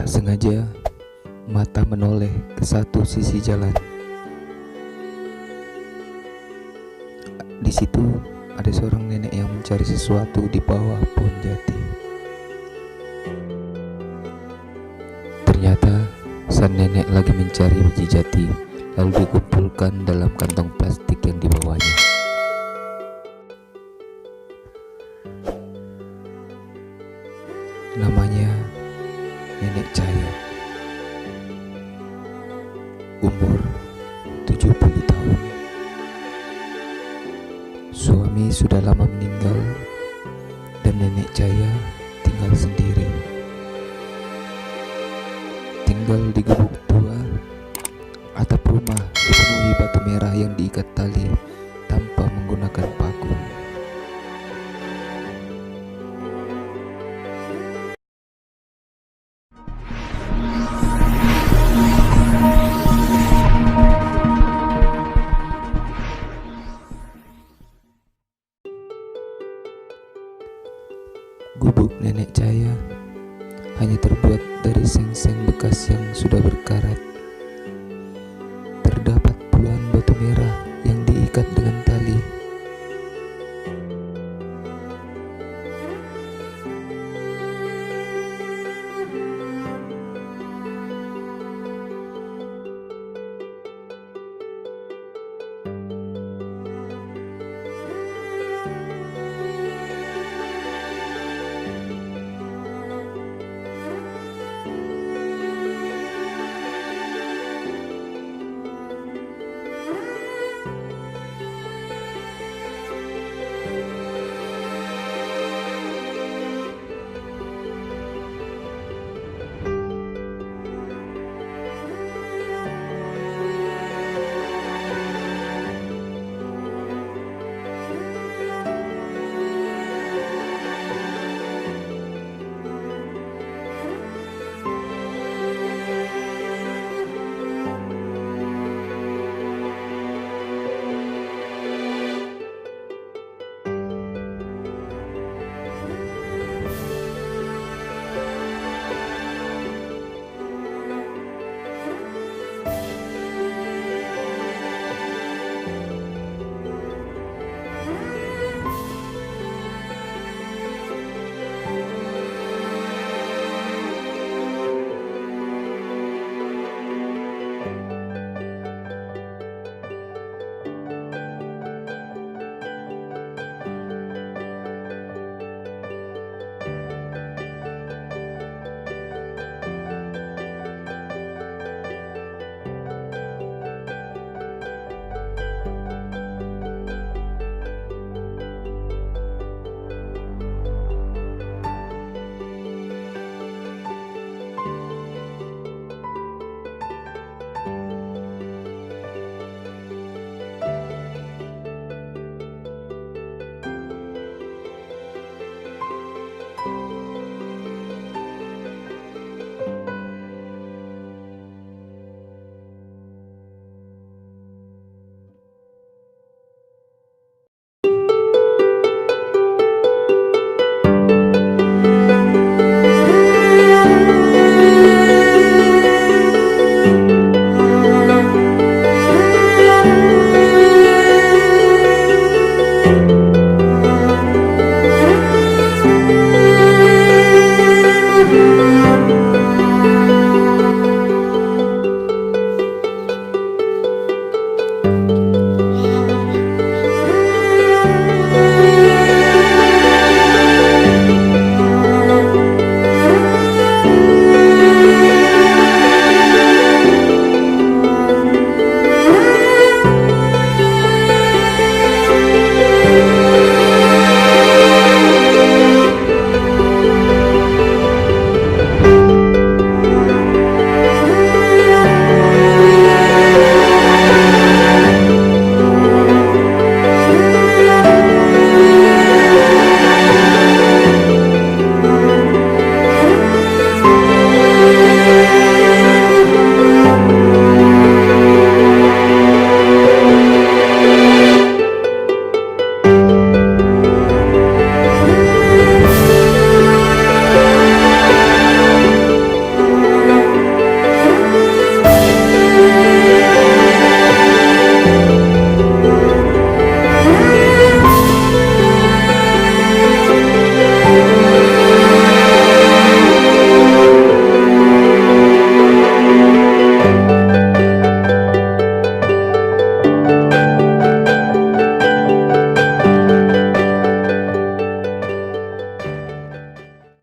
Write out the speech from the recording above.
Tak sengaja, mata menoleh ke satu sisi jalan. Di situ ada seorang nenek yang mencari sesuatu di bawah pohon jati. Ternyata sang nenek lagi mencari biji jati, lalu dikumpulkan dalam kantong plastik yang dibawanya. Namanya Nenek Cahaya. Umur 70 tahun. Suami sudah lama meninggal dan Nenek Cahaya tinggal sendiri. Tinggal di gubuk tua, atap rumah dipenuhi batu merah yang diikat tali tanpa menggunakan paku. Gubuk Nenek Cahaya hanya terbuat dari seng-seng bekas yang sudah berkarat. Terdapat puluhan batu merah yang diikat dengan